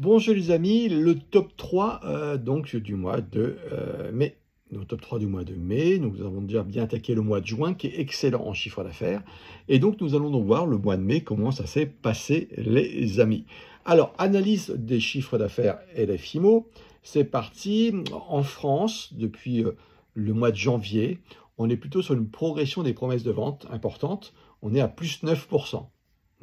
Bonjour les amis, le top 3 donc du mois de mai. Le top 3 du mois de mai, nous avons déjà bien attaqué le mois de juin qui est excellent en chiffre d'affaires. Et donc nous allons donc voir le mois de mai, comment ça s'est passé les amis. Alors, analyse des chiffres d'affaires LFIMO, c'est parti. En France, depuis le mois de janvier, on est plutôt sur une progression des promesses de vente importante. On est à plus 9%.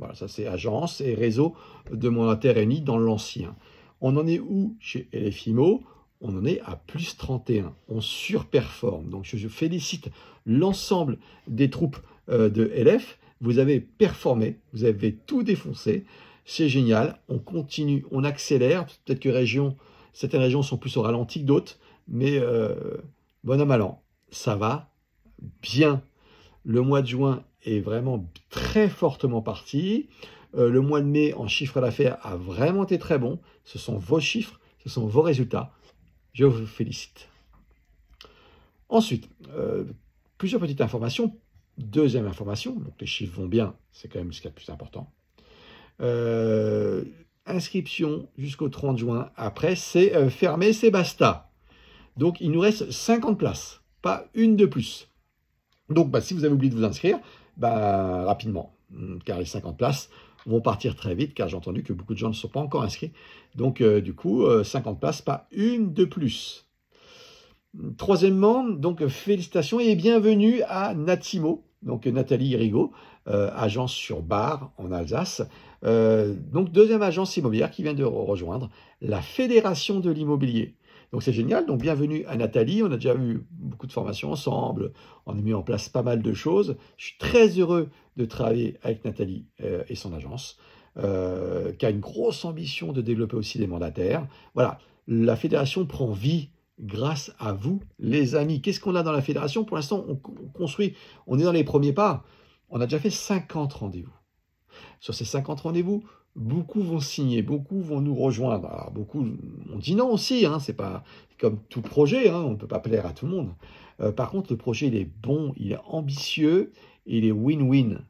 Voilà, ça c'est agence et réseau de mandataires réunis dans l'ancien. On en est où chez LFIMO? On en est à plus 31. On surperforme. Donc je félicite l'ensemble des troupes de LF. Vous avez performé, vous avez tout défoncé. C'est génial. On continue, on accélère. Peut-être que certaines régions sont plus au ralenti que d'autres, mais bon an mal an, ça va bien. Le mois de juin est vraiment très fortement parti. Le mois de mai en chiffre d'affaires a vraiment été très bon. Ce sont vos chiffres, ce sont vos résultats. Je vous félicite. Ensuite, plusieurs petites informations. Deuxième information, donc les chiffres vont bien, c'est quand même ce qui est le plus important. Inscription jusqu'au 30 juin. Après, c'est fermé, c'est basta. Donc, il nous reste 50 places, pas une de plus. Donc, si vous avez oublié de vous inscrire, rapidement, car les 50 places vont partir très vite, car j'ai entendu que beaucoup de gens ne sont pas encore inscrits. Donc, du coup, 50 places, pas une de plus. Troisièmement, donc, félicitations et bienvenue à Natimo, donc Nathalie Rigaud, agence sur Bar, en Alsace. Donc, deuxième agence immobilière qui vient de rejoindre la Fédération de l'immobilier. Donc c'est génial, donc bienvenue à Nathalie, on a déjà eu beaucoup de formations ensemble, on a mis en place pas mal de choses. Je suis très heureux de travailler avec Nathalie et son agence, qui a une grosse ambition de développer aussi des mandataires. Voilà, la fédération prend vie grâce à vous, les amis. Qu'est-ce qu'on a dans la fédération? Pour l'instant, on construit, on est dans les premiers pas. On a déjà fait 50 rendez-vous. Sur ces 50 rendez-vous, beaucoup vont signer, beaucoup vont nous rejoindre. Alors, beaucoup on dit non aussi, c'est pas comme tout projet, on ne peut pas plaire à tout le monde. Par contre, le projet, il est bon, il est ambitieux, et il est win-win.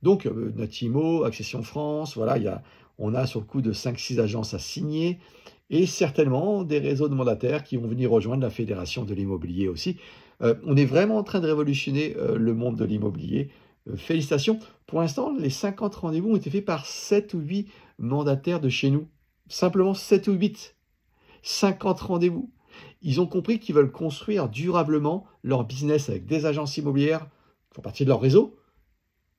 Donc, Natimo, Accession France, voilà, on a sur le coup de 5-6 agences à signer, et certainement des réseaux de mandataires qui vont venir rejoindre la Fédération de l'immobilier aussi. On est vraiment en train de révolutionner le monde de l'immobilier. Félicitations. Pour l'instant, les 50 rendez-vous ont été faits par 7 ou 8 mandataires de chez nous. Simplement 7 ou 8. 50 rendez-vous. Ils ont compris qu'ils veulent construire durablement leur business avec des agences immobilières qui font partie de leur réseau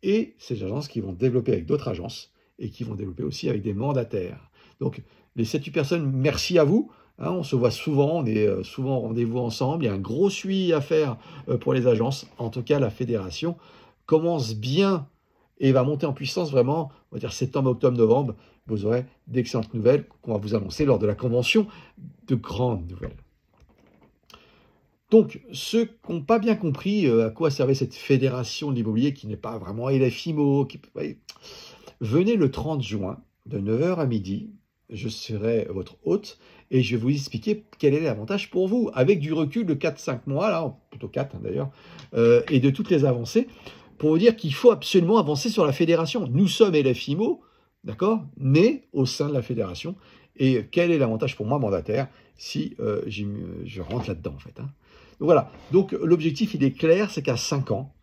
et ces agences qui vont développer avec d'autres agences et qui vont développer aussi avec des mandataires. Donc, les 7-8 personnes, merci à vous. On se voit souvent, on est souvent en rendez-vous ensemble. Il y a un gros suivi à faire pour les agences. En tout cas, la fédération commence bien et va monter en puissance vraiment, on va dire septembre, octobre, novembre. Vous aurez d'excellentes nouvelles qu'on va vous annoncer lors de la convention, de grandes nouvelles. Donc, ceux qui n'ont pas bien compris à quoi servait cette fédération de l'immobilier qui n'est pas vraiment LFIMO, venez le 30 juin de 9h à midi, je serai votre hôte et je vais vous expliquer quel est l'avantage pour vous, avec du recul de 4-5 mois, là, plutôt 4 d'ailleurs, et de toutes les avancées, pour vous dire qu'il faut absolument avancer sur la fédération. Nous sommes LFIMO, d'accord, nés au sein de la fédération. Et quel est l'avantage pour moi, mandataire, si je rentre là-dedans, en fait. Donc voilà, donc l'objectif, il est clair, c'est qu'à 5 ans,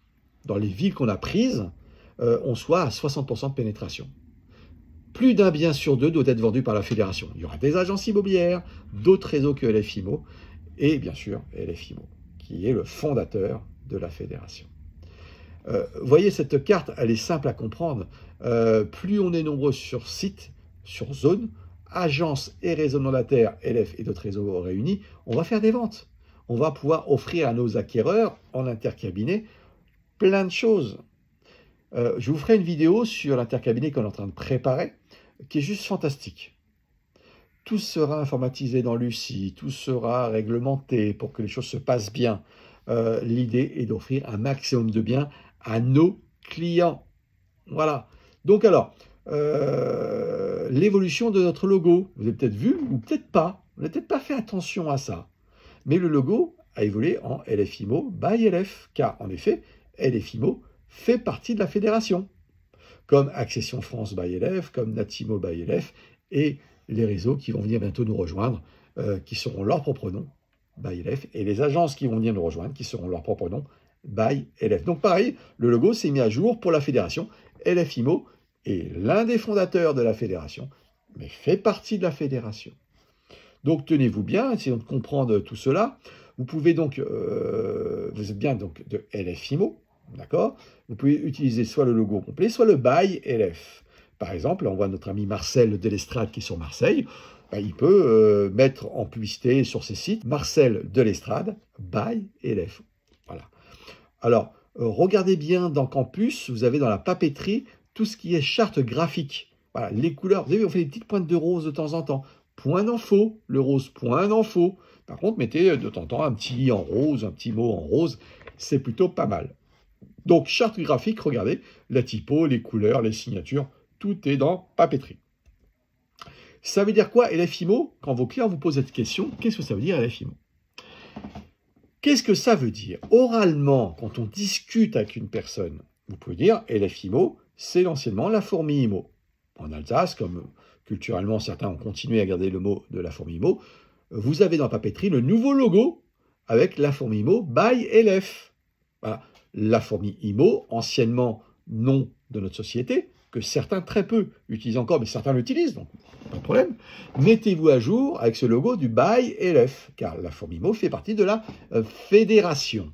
dans les villes qu'on a prises, on soit à 60% de pénétration. Plus d'un bien sur deux doit être vendu par la fédération. Il y aura des agences immobilières, d'autres réseaux que LFIMO, et bien sûr LFIMO, qui est le fondateur de la fédération. Voyez, cette carte, elle est simple à comprendre. Plus on est nombreux sur site, sur zone, agences et réseaux mandataires, LF et d'autres réseaux réunis, on va faire des ventes. On va pouvoir offrir à nos acquéreurs, en intercabinet, plein de choses. Je vous ferai une vidéo sur l'intercabinet qu'on est en train de préparer, qui est juste fantastique. Tout sera informatisé dans Lucie, tout sera réglementé pour que les choses se passent bien. L'idée est d'offrir un maximum de biens à nos clients. Voilà. Donc alors, l'évolution de notre logo, vous avez peut-être vu ou peut-être pas. Vous n'avez peut-être pas fait attention à ça. Mais le logo a évolué en LFIMO by LF, car en effet, LFIMO fait partie de la fédération, comme Accession France by LF, comme Natimo by LF, et les réseaux qui vont venir bientôt nous rejoindre, qui seront leur propre nom, by LF, et les agences qui vont venir nous rejoindre, qui seront leur propre nom, by LF. Donc pareil, le logo s'est mis à jour pour la fédération. LF IMO est l'un des fondateurs de la fédération, mais fait partie de la fédération. Donc tenez-vous bien, essayons de comprendre tout cela. Vous pouvez donc, vous êtes bien donc de LF IMO, d'accord? Vous pouvez utiliser soit le logo complet, soit le by LF. Par exemple, on voit notre ami Marcel Delestrade qui est sur Marseille. Ben, il peut mettre en publicité sur ses sites Marcel Delestrade by LF. Voilà. Alors, regardez bien dans Campus, vous avez dans la papeterie tout ce qui est charte graphique. Voilà, les couleurs. Vous avez vu, on fait des petites pointes de rose de temps en temps. Point d'info, le rose, point d'info. Par contre, mettez de temps en temps un petit en rose, un petit mot en rose. C'est plutôt pas mal. Donc, charte graphique, regardez, la typo, les couleurs, les signatures, tout est dans papeterie. Ça veut dire quoi, LF IMO? Quand vos clients vous posent cette question, qu'est-ce que ça veut dire, LF IMO? Qu'est-ce que ça veut dire? Oralement, quand on discute avec une personne, vous pouvez dire LF IMO, c'est l'anciennement la fourmi IMO. En Alsace, comme culturellement certains ont continué à garder le mot de la fourmi IMO, vous avez dans la papeterie le nouveau logo avec la fourmi IMO by LF. Voilà. La fourmi IMO, anciennement nom de notre société, que certains très peu utilisent encore, mais certains l'utilisent, donc pas de problème. Mettez-vous à jour avec ce logo du by LF, car la fourmi IMO fait partie de la fédération.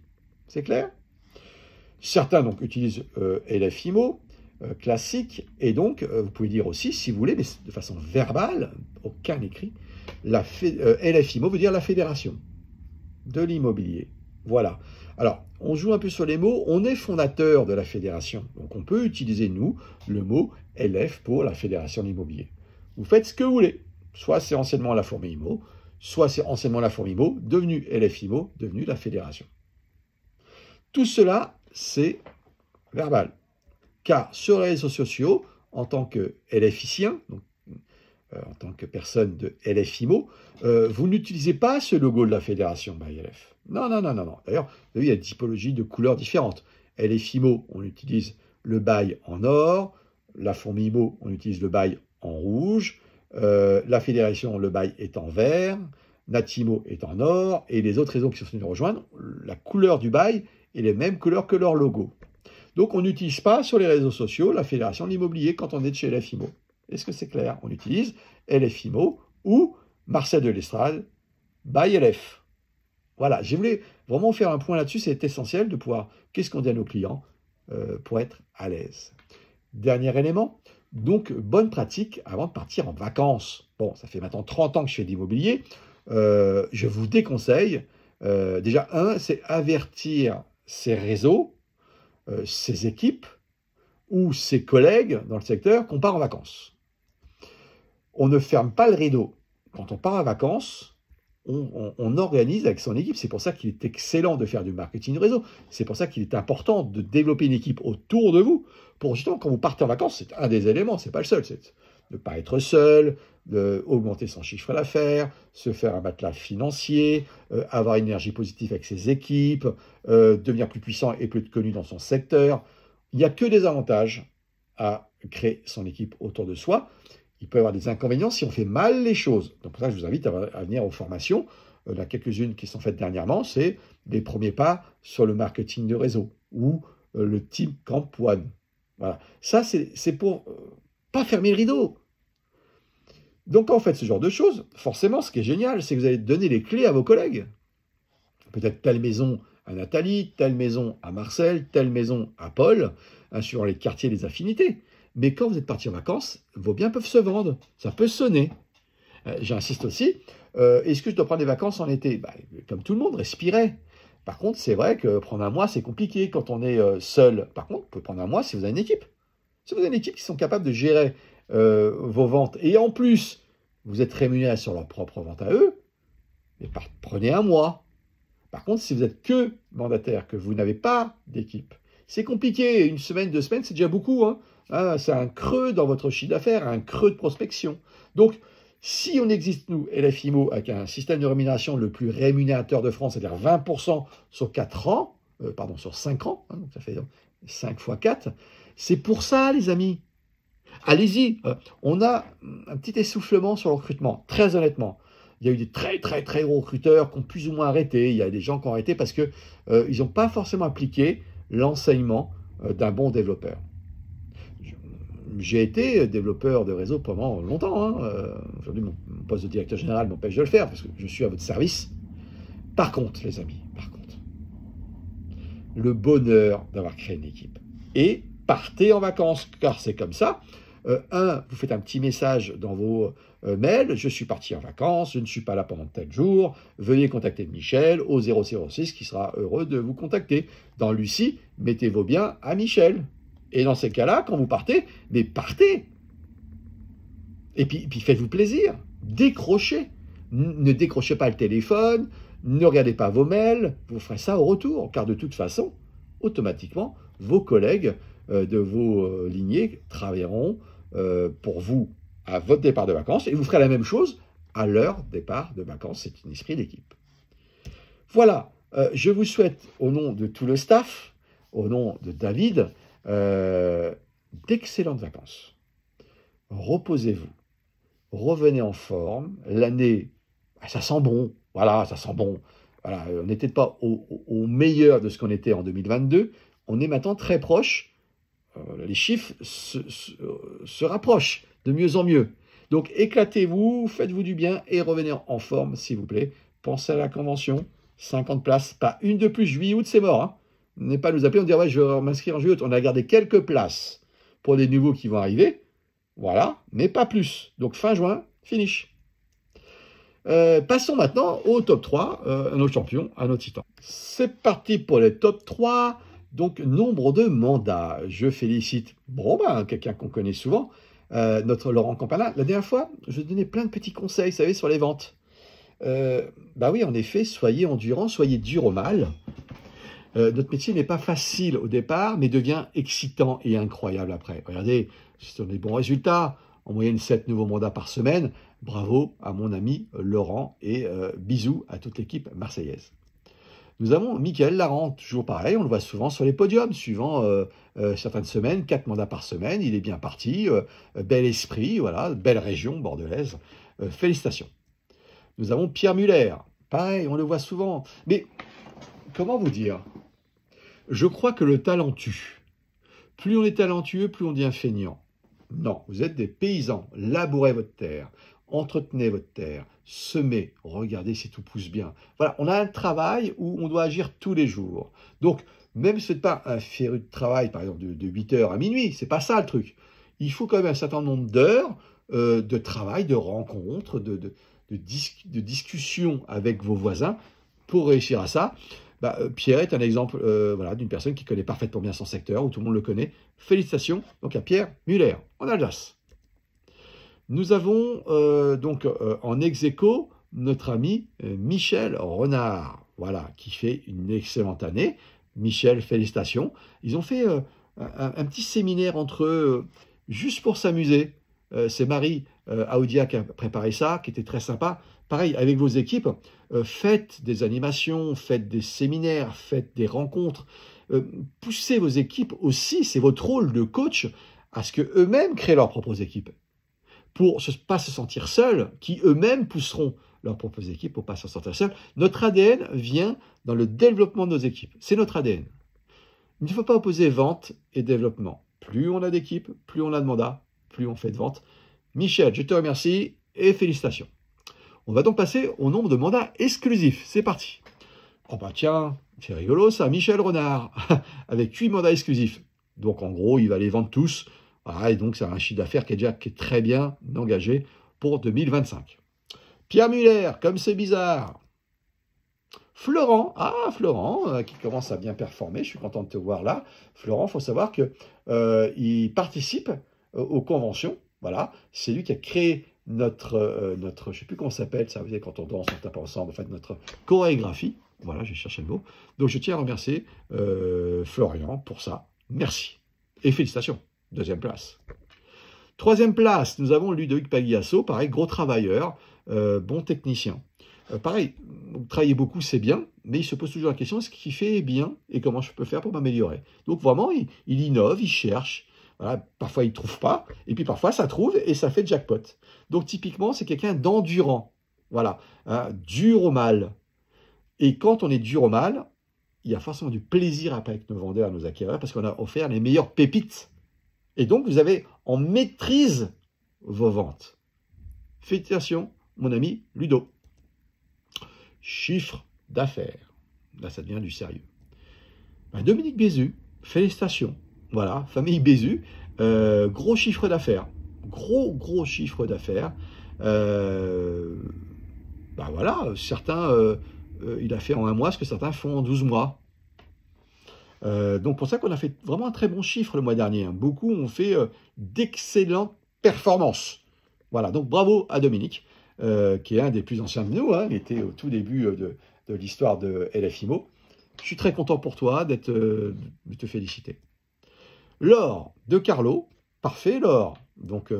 C'est clair? Certains donc utilisent LF IMO classique, et donc vous pouvez dire aussi, si vous voulez, mais de façon verbale, aucun écrit, LF IMO veut dire la fédération de l'immobilier. Voilà. Alors, on joue un peu sur les mots, on est fondateur de la fédération, donc on peut utiliser, nous, le mot LF pour la fédération de l'immobilier. Vous faites ce que vous voulez. Soit c'est anciennement la fourmi IMO, soit c'est anciennement la fourmi IMO, devenu LF IMO, devenu la fédération. Tout cela, c'est verbal. Car sur les réseaux sociaux, en tant que LFicien, donc en tant que personne de LF IMO, vous n'utilisez pas ce logo de la fédération by LF. Non, non, non, non, non. D'ailleurs, vous avez vu, il y a des typologies de couleurs différentes. LF IMO, on utilise le bail en or. La fourmi IMO, on utilise le bail en rouge. La fédération, le bail est en vert. Natimo est en or. Et les autres réseaux qui sont venus nous rejoindre, la couleur du bail est les mêmes couleurs que leur logo. Donc, on n'utilise pas sur les réseaux sociaux la fédération de l'immobilier quand on est de chez LF IMO. Est-ce que c'est clair? On utilise LF IMO ou Marcel Delestrade by LF. Voilà, je voulais vraiment faire un point là-dessus, c'est essentiel de pouvoir, qu'est-ce qu'on dit à nos clients pour être à l'aise. Dernier élément, donc bonne pratique avant de partir en vacances. Bon, ça fait maintenant 30 ans que je fais de l'immobilier, je vous déconseille, déjà c'est avertir ses réseaux, ses équipes ou ses collègues dans le secteur qu'on part en vacances. On ne ferme pas le rideau. Quand on part en vacances, on organise avec son équipe. C'est pour ça qu'il est excellent de faire du marketing réseau. C'est pour ça qu'il est important de développer une équipe autour de vous. Pour justement, quand vous partez en vacances, c'est un des éléments, c'est pas le seul. C'est de ne pas être seul, d'augmenter son chiffre d'affaires, se faire un matelas financier, avoir une énergie positive avec ses équipes, devenir plus puissant et plus connu dans son secteur. Il n'y a que des avantages à créer son équipe autour de soi. Il peut y avoir des inconvénients si on fait mal les choses. Donc pour ça, je vous invite à venir aux formations. Il y en a quelques-unes qui sont faites dernièrement. C'est les premiers pas sur le marketing de réseau ou le Team Camp One. Voilà. Ça, c'est pour pas fermer le rideau. Donc quand vous faites ce genre de choses, forcément, ce qui est génial, c'est que vous allez donner les clés à vos collègues. Peut-être telle maison à Nathalie, telle maison à Marcel, telle maison à Paul, suivant les quartiers, les affinités. Mais quand vous êtes parti en vacances, vos biens peuvent se vendre, ça peut sonner. J'insiste aussi, est-ce que je dois prendre des vacances en été? Comme tout le monde, respirez. Par contre, c'est vrai que prendre un mois, c'est compliqué quand on est seul. Par contre, vous pouvez prendre un mois si vous avez une équipe. Si vous avez une équipe qui sont capables de gérer vos ventes, et en plus, vous êtes rémunéré sur leur propre vente à eux, mais prenez un mois. Par contre, si vous êtes que mandataire, que vous n'avez pas d'équipe, c'est compliqué. Une semaine, 2 semaines, c'est déjà beaucoup, hein. C'est un creux dans votre chiffre d'affaires, un creux de prospection. Donc, si on existe, nous, LF IMO, avec un système de rémunération le plus rémunérateur de France, c'est-à-dire 20% sur 4 ans, sur 5 ans, hein, donc ça fait 5 fois 4, c'est pour ça, les amis. Allez-y, on a un petit essoufflement sur le recrutement, très honnêtement. Il y a eu des très très très gros recruteurs qui ont plus ou moins arrêté. Il y a des gens qui ont arrêté parce que ils n'ont pas forcément appliqué l'enseignement d'un bon développeur. J'ai été développeur de réseau pendant longtemps. Hein. Aujourd'hui, mon poste de directeur général m'empêche de le faire parce que je suis à votre service. Par contre, les amis, par contre, le bonheur d'avoir créé une équipe. Et partez en vacances, car c'est comme ça. Vous faites un petit message dans vos mails, je suis parti en vacances, je ne suis pas là pendant tel jour, veuillez contacter Michel au 006 qui sera heureux de vous contacter. Dans Lucie, mettez vos biens à Michel. Et dans ces cas-là, quand vous partez, mais partez. Et puis faites-vous plaisir, décrochez. Ne décrochez pas le téléphone, ne regardez pas vos mails, vous ferez ça au retour, car de toute façon, automatiquement, vos collègues de vos lignées travailleront pour vous à votre départ de vacances et vous ferez la même chose à leur départ de vacances. C'est un esprit d'équipe. Voilà, je vous souhaite au nom de tout le staff, au nom de David, d'excellentes vacances. Reposez-vous, revenez en forme. L'année, ça sent bon, voilà, ça sent bon. Voilà, on n'était pas au meilleur de ce qu'on était en 2022. On est maintenant très proche. Les chiffres se rapprochent de mieux en mieux. Donc éclatez-vous, faites-vous du bien et revenez en forme, s'il vous plaît. Pensez à la convention, 50 places, pas une de plus, juillet, août, c'est mort. Hein. N'est pas nous appeler, on dit ouais, je vais m'inscrire en juillet, août. On a gardé quelques places pour les nouveaux qui vont arriver. Voilà, mais pas plus. Donc fin juin, finish. Passons maintenant au top 3, à nos champions, à nos titans. C'est parti pour les top 3. Donc, nombre de mandats. Je félicite, quelqu'un qu'on connaît souvent, notre Laurent Campana. La dernière fois, je donnais plein de petits conseils, vous savez, sur les ventes. Oui, en effet, soyez endurant, soyez dur au mal. Notre métier n'est pas facile au départ, mais devient excitant et incroyable après. Regardez, c'est des bons résultats. En moyenne, 7 nouveaux mandats par semaine. Bravo à mon ami Laurent et bisous à toute l'équipe marseillaise. Nous avons Michael Larent, toujours pareil, on le voit souvent sur les podiums, suivant certaines semaines, 4 mandats par semaine, il est bien parti, bel esprit, voilà, belle région bordelaise, félicitations. Nous avons Pierre Muller, pareil, on le voit souvent, mais comment vous dire? Je crois que le talent tue. Plus on est talentueux, plus on devient feignant. Non, vous êtes des paysans, labourez votre terre, entretenez votre terre, semez, regardez si tout pousse bien. Voilà, on a un travail où on doit agir tous les jours. Donc, même si ce n'est pas un féru de travail, par exemple, de 8h à minuit, c'est pas ça le truc. Il faut quand même un certain nombre d'heures de travail, de rencontres, de discussions avec vos voisins pour réussir à ça. Pierre est un exemple d'une personne qui connaît parfaitement bien son secteur, où tout le monde le connaît. Félicitations donc à Pierre Muller, en Alsace. Nous avons en ex-aequo notre ami Michel Renard, voilà, qui fait une excellente année. Michel, félicitations. Ils ont fait un petit séminaire entre eux, juste pour s'amuser. C'est Marie Aoudia qui a préparé ça, qui était très sympa. Pareil, avec vos équipes, faites des animations, faites des séminaires, faites des rencontres. Poussez vos équipes aussi, c'est votre rôle de coach, à ce qu'eux-mêmes créent leurs propres équipes. Pour ne pas se sentir seuls, qui eux-mêmes pousseront leurs propres équipes pour ne pas se sentir seuls. Notre ADN vient dans le développement de nos équipes. C'est notre ADN. Il ne faut pas opposer vente et développement. Plus on a d'équipes, plus on a de mandats, plus on fait de ventes. Michel, je te remercie et félicitations. On va donc passer au nombre de mandats exclusifs. C'est parti. Oh tiens, c'est rigolo ça, Michel Renard, avec 8 mandats exclusifs. Donc en gros, il va les vendre tous. Et donc c'est un chiffre d'affaires qui est très bien engagé pour 2025. Pierre Muller, comme c'est bizarre. Florent, qui commence à bien performer, je suis content de te voir là. Florent, il faut savoir qu'il participe aux conventions. Voilà, c'est lui qui a créé notre je ne sais plus comment ça s'appelle, ça, vous savez, quand on danse, on tape ensemble, en fait, notre chorégraphie. Voilà, j'ai cherché le mot. Donc je tiens à remercier Florian pour ça. Merci. Et félicitations. 2e place. 3e place, nous avons Ludovic Pagliasso, pareil, gros travailleur, bon technicien. Pareil, travailler beaucoup, c'est bien, mais il se pose toujours la question, ce qu'il fait est bien et comment je peux faire pour m'améliorer. Donc vraiment, il innove, il cherche. Voilà, parfois, il ne trouve pas, et puis parfois, ça trouve, et ça fait jackpot. Donc, typiquement, c'est quelqu'un d'endurant. Voilà, hein, dur au mal. Et quand on est dur au mal, il y a forcément du plaisir après avec nos vendeurs, nos acquéreurs, parce qu'on a offert les meilleures pépites. Et donc, vous avez en maîtrise vos ventes. Félicitations, mon ami Ludo. Chiffre d'affaires. Là, ça devient du sérieux. Dominique Bézu, félicitations. Voilà, famille Bézu, gros chiffre d'affaires. Gros chiffre d'affaires. Voilà, certains, il a fait en 1 mois ce que certains font en 12 mois. Donc pour ça qu'on a fait vraiment un très bon chiffre le mois dernier. Hein. Beaucoup ont fait d'excellentes performances. Voilà, donc bravo à Dominique, qui est un des plus anciens de nous. Hein. Il était au tout début de l'histoire de LFIMO. Je suis très content pour toi de te féliciter. Laure de Carlo, parfait Laure. Donc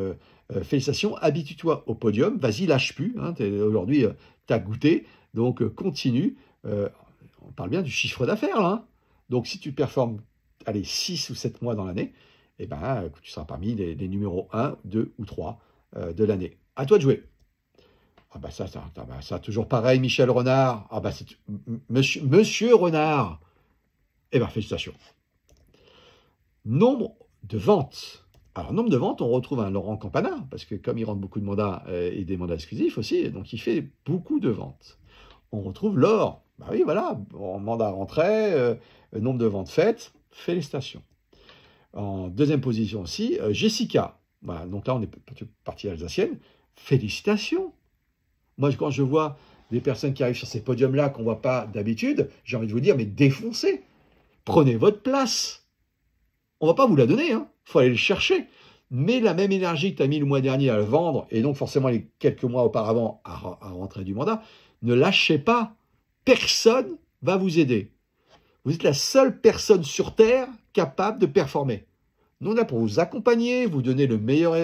félicitations, habitue-toi au podium, vas-y, lâche plus. Hein. Aujourd'hui, tu as goûté, donc continue. On parle bien du chiffre d'affaires là. Hein. Donc si tu performes, allez, 6 ou 7 mois dans l'année, eh ben, tu seras parmi les numéros 1, 2 ou 3 de l'année. À toi de jouer. Ah bah ça, toujours pareil, Michel Renard. Ah bah c'est Monsieur Renard. Eh ben félicitations. Nombre de ventes. Alors, nombre de ventes, on retrouve un Laurent Campana, parce que comme il rentre beaucoup de mandats et des mandats exclusifs aussi, donc il fait beaucoup de ventes. On retrouve Laure. Bah oui, voilà, mandat rentré, nombre de ventes faites, félicitations. En deuxième position aussi, Jessica. Voilà, donc là, on est partie alsacienne. Félicitations. Moi, quand je vois des personnes qui arrivent sur ces podiums-là qu'on ne voit pas d'habitude, j'ai envie de vous dire, mais défoncez. Prenez votre place. On ne va pas vous la donner, hein. Il faut aller le chercher. Mais la même énergie que tu as mis le mois dernier à le vendre, et donc forcément les quelques mois auparavant à rentrer du mandat, ne lâchez pas. Personne va vous aider. Vous êtes la seule personne sur Terre capable de performer. Nous, on est là pour vous accompagner, vous donner le meilleur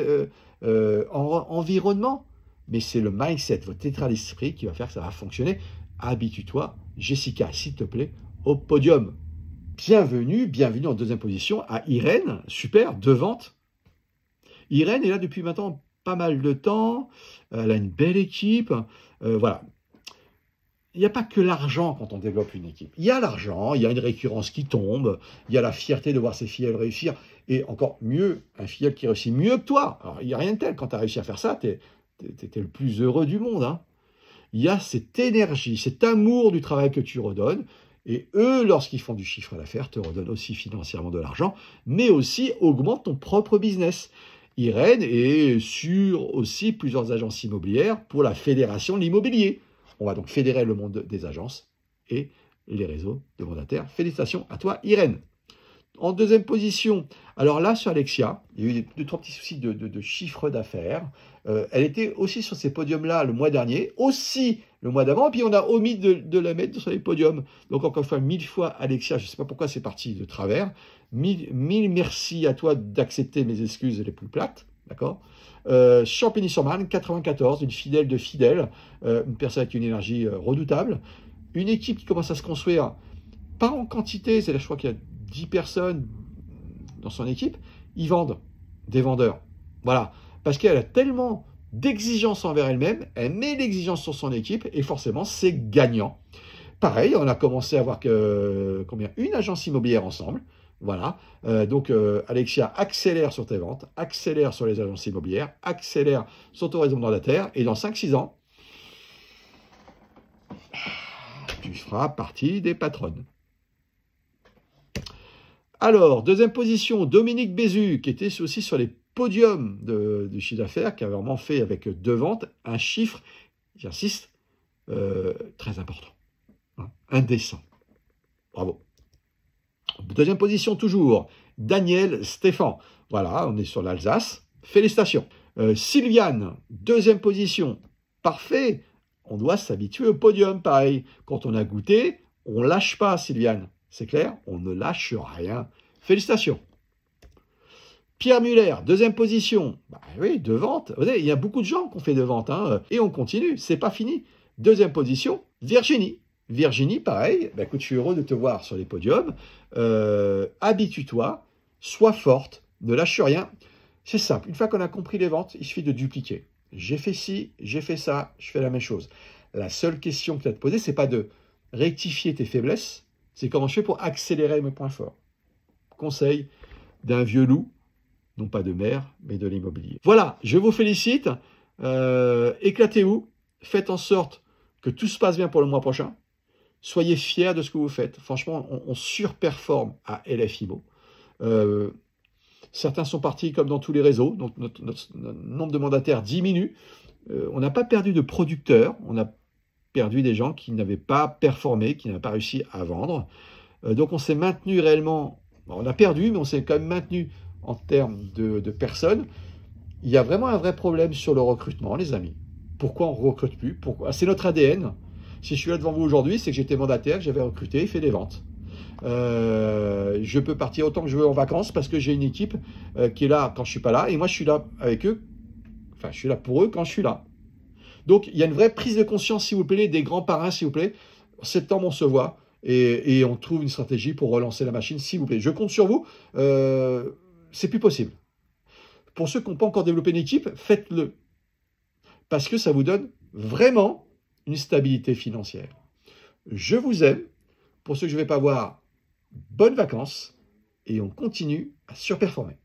environnement, mais c'est le mindset, votre état d'esprit qui va faire que ça va fonctionner. Habitue-toi, Jessica, s'il te plaît, au podium. Bienvenue en deuxième position à Irène, super, 2 ventes. Irène est là depuis maintenant pas mal de temps, elle a une belle équipe, voilà. Il n'y a pas que l'argent quand on développe une équipe. Il y a l'argent, il y a une récurrence qui tombe, il y a la fierté de voir ses filleuls réussir, et encore mieux, un filleul qui réussit mieux que toi. Alors, il n'y a rien de tel, quand tu as réussi à faire ça, tu es le plus heureux du monde. Hein. Il y a cette énergie, cet amour du travail que tu redonnes, et eux, lorsqu'ils font du chiffre d'affaires, te redonnent aussi financièrement de l'argent, mais aussi augmentent ton propre business. Irène est sur aussi plusieurs agences immobilières pour la fédération de l'immobilier. On va donc fédérer le monde des agences et les réseaux de mandataires. Félicitations à toi, Irène. En deuxième position, alors là, sur Alexia, il y a eu 2-3 petits soucis de chiffre d'affaires. Elle était aussi sur ces podiums-là le mois dernier, aussi le mois d'avant, et puis on a omis de la mettre sur les podiums. Donc encore une fois, 1000 fois, Alexia, je ne sais pas pourquoi c'est parti de travers. 1000 merci à toi d'accepter mes excuses les plus plates, d'accord. Champigny-sur-Marne, 94, une fidèle de fidèle, une personne avec une énergie redoutable, une équipe qui commence à se construire, pas en quantité, c'est-à-dire je crois qu'il y a 10 personnes dans son équipe, ils vendent, des vendeurs. Voilà, parce qu'elle a tellement d'exigences envers elle-même, elle met l'exigence sur son équipe, et forcément, c'est gagnant. Pareil, on a commencé à avoir une agence immobilière ensemble. Voilà, donc Alexia, accélère sur tes ventes, accélère sur les agences immobilières, accélère sur ton réseau mandataire, et dans 5-6 ans, tu feras partie des patronnes. Alors, deuxième position, Dominique Bézu, qui était aussi sur les podiums du chiffre d'affaires, qui a vraiment fait avec 2 ventes, un chiffre, j'insiste, très important, hein, indécent. Bravo. Deuxième position toujours, Daniel Stéphan. Voilà, on est sur l'Alsace. Félicitations. Sylviane, deuxième position. Parfait. On doit s'habituer au podium, pareil. Quand on a goûté, on ne lâche pas, Sylviane. C'est clair? On ne lâche rien. Félicitations. Pierre Muller, deuxième position. Bah oui, 2 ventes. Vous savez, il y a beaucoup de gens qui ont fait 2 ventes. Hein, et on continue, c'est pas fini. Deuxième position, Virginie. Virginie, pareil, bah écoute, je suis heureux de te voir sur les podiums. Habitue-toi, sois forte, ne lâche rien. C'est simple, une fois qu'on a compris les ventes, il suffit de dupliquer. J'ai fait ci, j'ai fait ça, je fais la même chose. La seule question que tu as à te poser, c'est pas de rectifier tes faiblesses, c'est comment je fais pour accélérer mes points forts. Conseil d'un vieux loup, non pas de mer, mais de l'immobilier. Voilà, je vous félicite. Éclatez-vous. Faites en sorte que tout se passe bien pour le mois prochain. Soyez fiers de ce que vous faites. Franchement, on surperforme à LFIMO. Certains sont partis comme dans tous les réseaux, donc notre nombre de mandataires diminue. On n'a pas perdu de producteurs, on a perdu des gens qui n'avaient pas performé, qui n'avaient pas réussi à vendre. Donc on s'est maintenu réellement, on a perdu, mais on s'est quand même maintenu en termes de personnes. Il y a vraiment un vrai problème sur le recrutement, les amis. Pourquoi on ne recrute plus? Pourquoi? C'est notre ADN. Si je suis là devant vous aujourd'hui, c'est que j'étais mandataire, que j'avais recruté et fait des ventes. Je peux partir autant que je veux en vacances parce que j'ai une équipe qui est là quand je ne suis pas là et moi je suis là avec eux, enfin je suis là pour eux quand je suis là. Donc il y a une vraie prise de conscience, s'il vous plaît, des grands parrains, s'il vous plaît. En septembre, on se voit et on trouve une stratégie pour relancer la machine, s'il vous plaît. Je compte sur vous. C'est plus possible. Pour ceux qui n'ont pas encore développé une équipe, faites-le. Parce que ça vous donne vraiment une stabilité financière. Je vous aime. Pour ceux que je ne vais pas voir, bonnes vacances et on continue à surperformer.